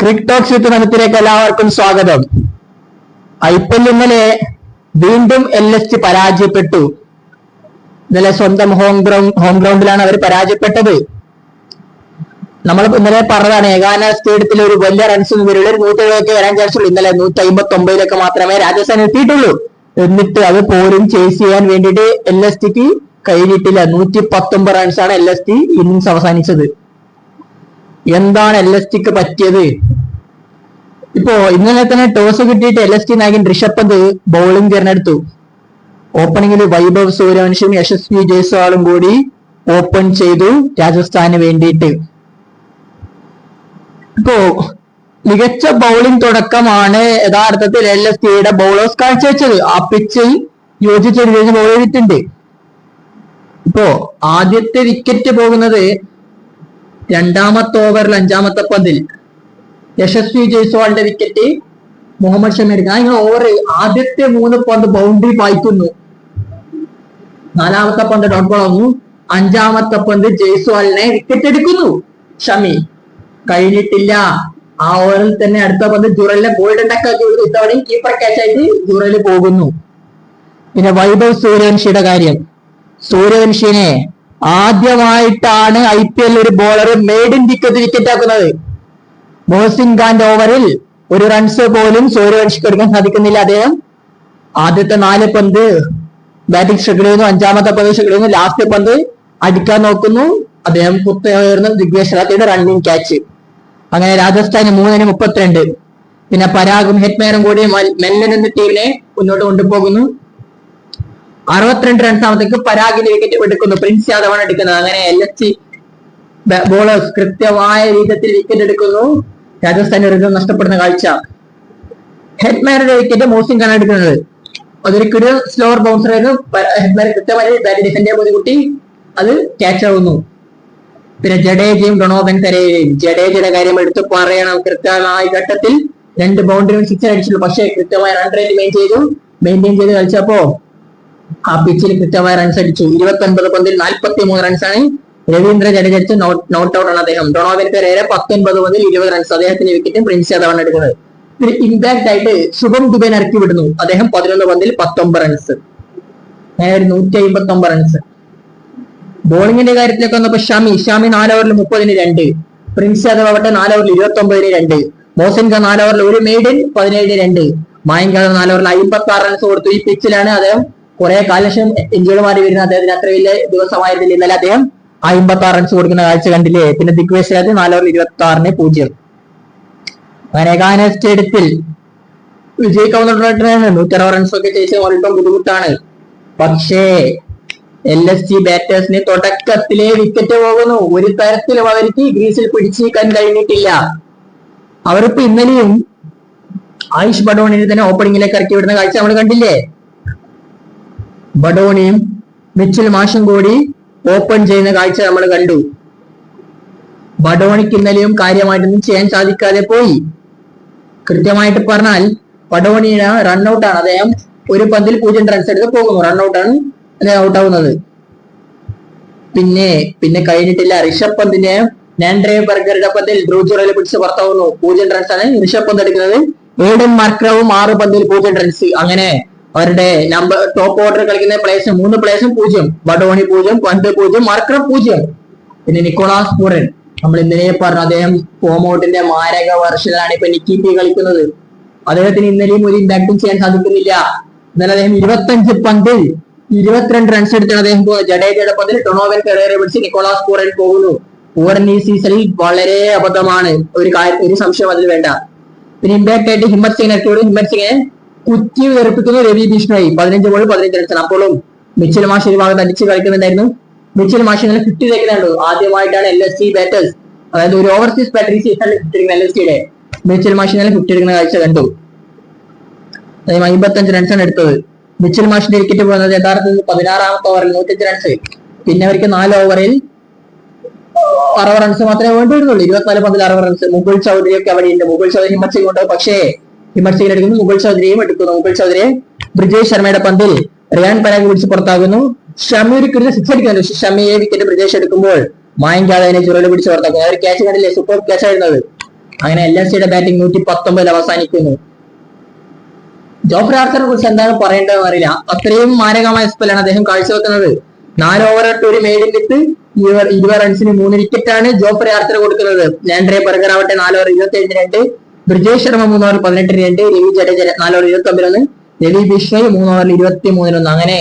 Crick talks with നമത്തിലേക്ക് എല്ലാവർക്കും സ്വാഗതം. IPL ഇന്നലെ വീണ്ടും LSG പരാജയപ്പെട്ടു. ഇന്നലെ സ്വന്തം ഹോം ഗ്രൗണ്ടിലാണ് അവർ പരാജയപ്പെട്ടത്. നമ്മൾ ഇന്നലെ പറഞ്ഞതാണ് ഏകാന സ്റ്റേഡിയത്തിൽ ഒരു വലിയ റൺസ് ഒന്നും വരില്ല, ഒരു 170 വരാൻ ചാൻസ് ഉള്ളൂ. ഇന്നലെ 159 മാത്രമേ രാജസ്ഥാൻ എത്തിയിട്ടുള്ളൂ. എന്നിട്ട് അത് പോലും ചേസ് ചെയ്യാൻ വേണ്ടിയിട്ട് LSGക്ക് കഴിഞ്ഞിട്ടില്ല. 119 റൺസാണ് LSG ഇന്നിങ്സ് അവസാനിച്ചത്. എന്താണ് LSGക്ക് പറ്റിയത്? ഇപ്പോ ഇന്നലെ തന്നെ ടോസ് കിട്ടിയിട്ട് LSG നായകൻ ഋഷഭ് പന്ത് ബൗളിംഗ് തിരഞ്ഞെടുത്തു. ഓപ്പണിംഗിൽ വൈഭവ് സൂര്യവംശിയും യശസ്വി ജയ്സ്വാളും കൂടി ഓപ്പൺ ചെയ്തു രാജസ്ഥാന് വേണ്ടിയിട്ട്. ഇപ്പോ മികച്ച ബൗളിംഗ് തുടക്കമാണ് യഥാർത്ഥത്തിൽ LSGയുടെ ബൗളേഴ്സ് കാഴ്ചവെച്ചത്. ആ പിച്ചിൽ യോജിച്ച രീതിയിൽ ബൗൾ ചെയ്തിട്ടുണ്ട്. ഇപ്പോ ആദ്യത്തെ വിക്കറ്റ് പോകുന്നത് രണ്ടാമത്തെ ഓവറിൽ 5ാമത്തെ പന്തിൽ യശസ്വി ജയ്സ്വാളിന്റെ വിക്കറ്റ് മുഹമ്മദ് ഷമി എടുക്കുക. ഇങ്ങനെ ഓവർ ആദ്യത്തെ 3 പന്ത് ബൗണ്ടറി പായിക്കുന്നു. 4ാമത്തെ പന്ത് ഡോട്ട് ബോൾ ആവുന്നു. 5ാമത്തെ പന്ത് ജയ്സ്വാളിനെ വിക്കറ്റ് എടുക്കുന്നു ഷമി. കഴിഞ്ഞിട്ടില്ല. ആ ഓവറിൽ തന്നെ അടുത്ത പന്ത് ജുറലിനെ ഗോൾഡൻ ഡക്ക് ആക്കി കൊടുത്തു. ഇത്തവണയും കീപ്പർ ക്യാച്ച് ആയിട്ട് ജുറല് പോകുന്നു. പിന്നെ വൈഭവ് സൂര്യവംശിയുടെ കാര്യം. സൂര്യവംശിനെ ആദ്യമായിട്ടാണ് IPL ഒരു ബോളർ മെയ്ഡ് ഇൻ വിക്കറ്റ് ആക്കുന്നത്. മോഹ്സിൻ ഖാന്റെ ഓവറിൽ ഒരു റൺസ് പോലും സൂര്യവംശിക്ക് എടുക്കാൻ സാധിക്കുന്നില്ല. അദ്ദേഹം ആദ്യത്തെ 4 പന്ത് ബാറ്റിംഗ് സ്ട്രഗിൾ ചെയ്യുന്നു, 5ാമത്തെ പന്ത് സ്ട്രഗിൾ ചെയ്യുന്നു, ലാസ്റ്റ് പന്ത് അടിക്കാൻ നോക്കുന്നു. അദ്ദേഹം കുത്തയുയർന്ന് ദിഗ്വേഷ് റാത്തിയുടെ റണ്ണിങ് ക്യാച്ച്. അങ്ങനെ രാജസ്ഥാന് 3-32. പിന്നെ പരാഗും ഹെറ്റ്മേറും കൂടി മെല്ലൻ എന്ന ടീമിനെ മുന്നോട്ട് കൊണ്ടുപോകുന്നു. 62 റൺസാമത്തേക്ക് പരാഗിന്റെ വിക്കറ്റ് എടുക്കുന്നു. പ്രിൻസ് യാദവാണ് എടുക്കുന്നത്. അങ്ങനെ LSG ബോളേഴ്സ് കൃത്യമായ രീതിയിൽ വിക്കറ്റ് എടുക്കുന്നു. രാജസ്ഥാൻ ഒരു നഷ്ടപ്പെടുന്ന കാഴ്ച. ഹെറ്റ്മേറുടെ വിക്കറ്റ് മോഹ്സിൻ ഖാൻ എടുക്കുന്നത്. അതൊരു സ്ലോവർ ബൗൺസർ ആയിരുന്നു. ഹെറ്റ്മേർ കൃത്യമായി ബാറ്റ് ഡിഫൻഡ് ചെയ്യാൻ ബുദ്ധിമുട്ടി അത് ക്യാച്ച് ആവുന്നു. പിന്നെ ജഡേജയും ഡൊണോവൻ പെരേരയും. ജഡേജയുടെ കാര്യം എടുത്ത് പറയണം. കൃത്യമായ ഘട്ടത്തിൽ 2 ബൗണ്ടറിയും 6 അടിച്ചുള്ളൂ. പക്ഷേ കൃത്യമായ റൺ റേറ്റ് മെയിൻറ്റെയിൻ ചെയ്ത് കളിച്ചപ്പോ ആ പിച്ചിൽ കൃത്യമായ റൺസ് അടിച്ചു. 29 പന്തിൽ 43 റൺസാണ് രവീന്ദ്ര ജഡേജ അടിച്ച് നോട്ട് ഔട്ട് ആണ് അദ്ദേഹം. ഡൊണോവൻ പെരേര 19 പന്തിൽ 20 റൺസ്. അദ്ദേഹത്തിന്റെ വിക്കറ്റും പ്രിൻസ് യാദവാണ് എടുക്കുന്നത്. പിന്നെ ഇമ്പാക്ട് ആയിട്ട് ശുഭം ദുബൈനെ ഇറക്കി വിടുന്നു. അദ്ദേഹം 11 പന്തിൽ 19 റൺസ്. അങ്ങനെ ഒരു 159 റൺസ്. ബോളിംഗിന്റെ കാര്യത്തിലേക്ക് വന്നപ്പോ ഷമി 4 ഓവറിൽ 30-2. പ്രിൻസ് യാദവ് ആവട്ടെ 4 ഓവറിൽ 29-2. മോഹ്സിൻ ഖാൻ 4 ഓവറിൽ ഒരു മെയ്ഡൻ 17-2. മായങ്ക് യാദവ് 4 ഓവറിൽ 56 റൺസ് കൊടുത്തു. ഈ പിച്ചിലാണ് അദ്ദേഹം കുറെ കാലശേഷം ഇഞ്ചുറി മാറി വരുന്ന അദ്ദേഹത്തിന് അത്ര വലിയ ദിവസമായിരുന്നില്ല. ഇന്നലെ അദ്ദേഹം 56 റൺസ് കൊടുക്കുന്ന കാഴ്ച കണ്ടില്ലേ. പിന്നെ ദിഗ്വേഷ് റാത്തി 4 ഓവറിൽ 26-0. അങ്ങനെ ഏകാന സ്റ്റേഡിയത്തിൽ വിജയിക്കാവുന്ന 160 റൺസ് ഒക്കെ ചേച്ചി വളരെ ബുദ്ധിമുട്ടാണ്. പക്ഷേ LSG ബാറ്റേഴ്സിന് തുടക്കത്തിലെ വിക്കറ്റ് പോകുന്നു. ഒരു തരത്തിലും അവർക്ക് ഗ്രീസിൽ പിടിച്ചിരിക്കാൻ കഴിഞ്ഞിട്ടില്ല. അവരിപ്പോ ഇന്നലെയും ആയുഷ് ബഡോണിനെ തന്നെ ഓപ്പണിംഗിലേക്ക് ഇറക്കി വിടുന്ന കാഴ്ച നമ്മൾ കണ്ടില്ലേ. ബഡോണിയും മിച്ചൽ മാഷും കൂടി ഓപ്പൺ ചെയ്യുന്ന കാഴ്ച നമ്മൾ കണ്ടു. ബഡോണിക്ക് ഇന്നലെയും കാര്യമായിട്ടൊന്നും ചെയ്യാൻ സാധിക്കാതെ പോയി. കൃത്യമായിട്ട് പറഞ്ഞാൽ ബഡോണിയുടെ റൺഔട്ടാണ്. അദ്ദേഹം ഒരു പന്തിൽ 0 റൺസ് എടുത്ത് പോകുന്നു. റൺഔട്ടാണ് അദ്ദേഹം ഔട്ടാവുന്നത്. പിന്നെ കഴിഞ്ഞിട്ടില്ല. ഋഷഭ് പന്തിന്റെ നാൻഡ്രേ ബർഗറുടെ പന്തിൽ ബ്രൂജുറയിൽ പിടിച്ച് പുറത്താവുന്നു. 0 റൺസാണ് ഋഷഭ് പന്ത് എടുക്കുന്നത്. ഏഡൻ മാർക്രവും 6 പന്തിൽ 0 റൺസ്. അങ്ങനെ അവരുടെ ടോപ്പ് ഓർഡർ കളിക്കുന്ന പ്ലേയേഴ്സ് 3 പ്ലേയേഴ്സും 0. ബഡോണി 0, പന്ത് 0, മാർക്രം 0. പിന്നെ നിക്കോളാസ് പൂരൻ നമ്മൾ ഇന്നലെ പറഞ്ഞു അദ്ദേഹം ഫോം ഔട്ടിന്റെ മാരക വർഷത്തിലാണ് ഇപ്പൊ നിക്കി കളിക്കുന്നത്. അദ്ദേഹത്തിന് ഇന്നലെയും ഒരു ഇമ്പാക്ടും ചെയ്യാൻ സാധിക്കുന്നില്ല. ഇന്നലെ അദ്ദേഹം 25 പന്തിൽ 22 റൺസ് എടുത്താണ് അദ്ദേഹം ജഡേജയുടെ പന്തിൽ ഡൊണോവൻ പെരേരയെ പിടിച്ച് നിക്കോളാസ് പൂരൻ പോകുന്നു. പൂരൻ ഈ സീസണിൽ വളരെ അബദ്ധമാണ്. ഒരു സംശയം അതിൽ വേണ്ട. പിന്നെ ഇമ്പാക്ട് ആയിട്ട് ഹിമ്മത് സിംഗ് ഇറക്കിയോട് ഹിമ്മത് സിംഗിനെ കുറ്റി തെറിപ്പിക്കുന്നു രവി ബിഷ്ണോയി. 15 ബോൾ 15 റൺസാണ്. അപ്പോഴും മിച്ചൽ മാഷ് ഒരു ഭാഗത്ത് അടിച്ച് കളിക്കുന്നുണ്ടായിരുന്നു. മിച്ചൽ മാഷ് ഇങ്ങനെ 50 തേക്കുന്നുണ്ട്. ആദ്യമായിട്ടാണ് LSG ബാറ്റേഴ്സ്, അതായത് ഒരു ഓവർസീസ് ബാറ്ററി സീസണിൽ 50 എടുക്കുന്ന LSGയുടെ മിച്ചൽ മാഷ് ഇങ്ങനെ 50 എടുക്കുന്ന കാഴ്ച കണ്ടു. അദ്ദേഹം 55 റൺസാണ് എടുത്തത്. മിച്ചൽ മാഷിന്റെ വിക്കറ്റ് പോകുന്നത് യഥാർത്ഥത്തിൽ 16ാമത്തെ ഓവറിൽ 105 റൺസ്. പിന്നെ അവർക്ക് 4 ഓവറിൽ 60 റൺസ് മാത്രമേ വേണ്ടിയിരുന്നുള്ളൂ. 24 പന്തിൽ 60 റൺസ്. മുകുൾ ചൗധരി ഒക്കെ അവിടെയുണ്ട്. മുകുൾ ചൗധരി ഹിമ്മത് സിംഗ് ഉണ്ട്. പക്ഷേ ഹിമ്മത് സിംഗ് എടുക്കുന്നു. മുകുൾ ചൗധരിയും എടുക്കുന്നു. മുകുൾ ചൗധരിയെ ബ്രിജേഷ് ശർമ്മയുടെ പന്തിൽ റിയാൻ പരാഗ് പിടിച്ച് പുറത്താകുന്നു. ഷമി ഒരു 6 അടിക്കുന്നുണ്ട്. ഷമിയെ വിക്കറ്റ് ബ്രിജേഷ് എടുക്കുമ്പോൾ മായങ്ക് യാദവിനെ ചുരല് പിടിച്ച് പുറത്താക്കുന്നു. ഒരു ക്യാച്ച് കണ്ടില്ലേ, സൂപ്പർ ക്യാച്ച് ആയിരുന്നത്. അങ്ങനെ LSGയുടെ ബാറ്റിംഗ് 119 അവസാനിക്കുന്നു. ജോഫ്രെ ആർച്ചറിനെ കുറിച്ച് എന്താണ് പറയേണ്ടതെന്ന് അറിയില്ല. അത്രയും മാരകമായ സ്പെല്ലാണ് അദ്ദേഹം കാഴ്ചവെക്കുന്നത്. 4 ഓവറിട്ട് ഒരു മെയ്ഡിൻ വിത്ത് 20 റൺസിന് 3 വിക്കറ്റാണ് ജോഫ്രെ ആർച്ചർ കൊടുക്കുന്നത്. ലാൻഡ്രെ ബർഗർ ആവട്ടെ 4 ഓവർ 27 രണ്ട്, ബ്രിജേഷ് ശർമ്മ 3 ഓവർ 18 രണ്ട്, രവി ജഡേജ 4 ഓവർ 29, രവി ബിഷ്ണോയ് 3 ഓവറിൽ 23. അങ്ങനെ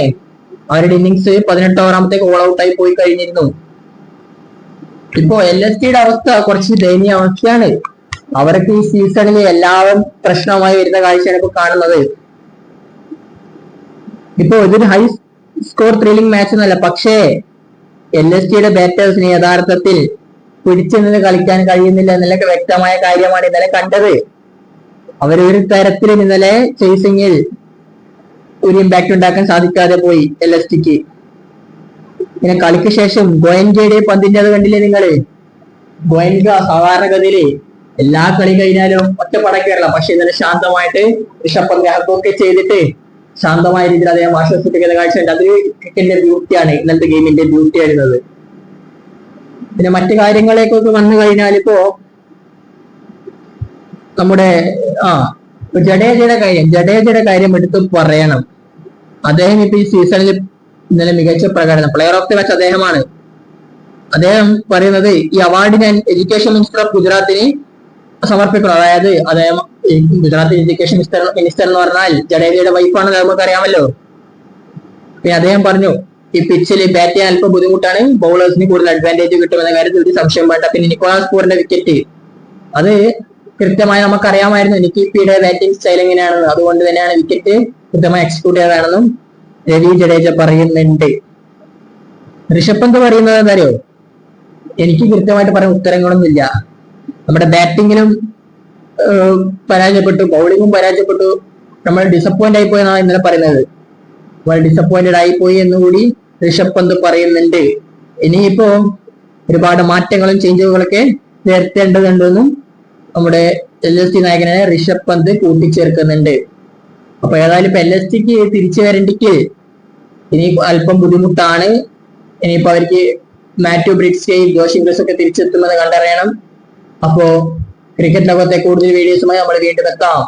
അവരുടെ ഇന്നിങ്സ് 18 ഓവറാമത്തേക്ക് ഓൾ ഔട്ട് ആയി പോയി കഴിഞ്ഞിരുന്നു. ഇപ്പോ LSGയുടെ അവസ്ഥ കുറച്ച് ദയനീയ അവസ്ഥയാണ്. അവർക്ക് ഈ സീസണിൽ എല്ലാവരും പ്രശ്നമായി വരുന്ന കാഴ്ചയാണ് ഇപ്പൊ കാണുന്നത്. ഇപ്പോ ഇതൊരു ഹൈ സ്കോർ ത്രില്ലിംഗ് മാച്ച് എന്നല്ല, പക്ഷേ LSGയുടെ ബാറ്റേഴ്സിന് യഥാർത്ഥത്തിൽ പിടിച്ചു നിന്ന് കളിക്കാൻ കഴിയുന്നില്ല എന്നൊക്കെ വ്യക്തമായ കാര്യമാണ് ഇന്നലെ കണ്ടത്. അവരൊരു തരത്തിൽ ഇന്നലെ ചേസിങ്ങിൽ ഒരു ഇമ്പാക്ട് ഉണ്ടാക്കാൻ സാധിക്കാതെ പോയി LSGക്ക്. പിന്നെ കളിക്ക് ശേഷം ഗോയൻകയുടെ പന്തിന്റെ അത് കണ്ടില്ലേ നിങ്ങള്? ഗോയൻക സാധാരണഗതിയില് എല്ലാ കളി കഴിഞ്ഞാലും ഒറ്റപ്പടക്കേറില്ല, പക്ഷെ ഇന്നലെ ശാന്തമായിട്ട് ഋഷഭ് പന്ത് ഒക്കെ ചെയ്തിട്ട് ശാന്തമായ രീതിയിൽ അദ്ദേഹം ആശ്വസിപ്പിക്കുന്ന കാഴ്ചയുണ്ട്. അത് ക്രിക്കറ്റിന്റെ ബ്യൂട്ടിയാണ്, ഇന്നലത്തെ ഗെയിമിന്റെ ബ്യൂട്ടി ആയിരുന്നത്. പിന്നെ മറ്റു കാര്യങ്ങളിലേക്കൊക്കെ വന്നു കഴിഞ്ഞാൽ ഇപ്പോ നമ്മുടെ ജഡേജയുടെ കാര്യം എടുത്ത് പറയണം. അദ്ദേഹം ഇപ്പൊ ഈ സീസണിൽ ഇന്നലെ മികച്ച പ്രകടനം, പ്ലെയർ ഓഫ് ദി മാച്ച് അദ്ദേഹമാണ്. അദ്ദേഹം പറയുന്നത് ഈ അവാർഡ് ഞാൻ എഡ്യൂക്കേഷൻ മിനിസ്റ്റർ ഓഫ് ഗുജറാത്തിന് സമർപ്പിക്കണം. അതായത് അദ്ദേഹം ഗുജറാത്ത് എഡ്യൂക്കേഷൻ മിനിസ്റ്റർ എന്ന് പറഞ്ഞാൽ ജഡേജയുടെ വൈഫാണെന്ന് നമുക്ക് അറിയാമല്ലോ. പിന്നെ അദ്ദേഹം പറഞ്ഞു ഈ പിച്ചിൽ ബാറ്റ് ചെയ്യാൻ അല്പം ബുദ്ധിമുട്ടാണ്, ബൗളേഴ്സിന് കൂടുതൽ അഡ്വാൻറ്റേജ് കിട്ടുമെന്ന കാര്യത്തിൽ ഒരു സംശയം വേണ്ട. പിന്നെ നിക്കോളാസ് പൂറിന്റെ വിക്കറ്റ് അത് കൃത്യമായി നമുക്കറിയാമായിരുന്നു നിക്കിപ്പിയുടെ ബാറ്റിംഗ് സ്റ്റൈൽ എങ്ങനെയാണെന്ന്. അതുകൊണ്ട് തന്നെയാണ് വിക്കറ്റ് കൃത്യമായി എക്സിക്യൂട്ട് ചെയ്തതാണെന്നും രവി ജഡേജ പറയുന്നുണ്ട്. ഋഷഭ് പന്ത് പറയുന്നത് എന്താ? എനിക്ക് കൃത്യമായിട്ട് പറയാൻ ഉത്തരങ്ങളൊന്നുമില്ല. നമ്മുടെ ബാറ്റിങ്ങിലും പരാജയപ്പെട്ടു, ബൗളിങ്ങും പരാജയപ്പെട്ടു, നമ്മൾ ഡിസപ്പോയിന്റ് ആയി പോയി എന്നാണ് ഇന്നലെ പറയുന്നത്. ഡിസപ്പോയിന്റഡ് ആയി പോയി എന്നുകൂടി ഋഷഭ് പന്ത് പറയുന്നുണ്ട്. ഇനിയിപ്പോ ഒരുപാട് മാറ്റങ്ങളും ചേഞ്ചുകളൊക്കെ വരുത്തേണ്ടതുണ്ടെന്നും നമ്മുടെ LSG നായകനായ ഋഷഭ് പന്ത് കൂട്ടിച്ചേർക്കുന്നുണ്ട്. അപ്പൊ ഏതായാലും ഇപ്പൊ LSGക്ക് തിരിച്ചു വരണ്ടെങ്കിൽ ഇനി അല്പം ബുദ്ധിമുട്ടാണ്. ഇനിയിപ്പോ അവർക്ക് മാത്യു ബ്രിഡ്സ്കെയും ജോഷ് ഇംഗ്ലീഷ് ഒക്കെ തിരിച്ചെത്തുമെന്ന് കണ്ടറിയണം. അപ്പോ ക്രിക്കറ്റ് ലോകത്തെ കൂടുതൽ വീഡിയോസുമായി നമ്മൾ വീണ്ടും എത്താം.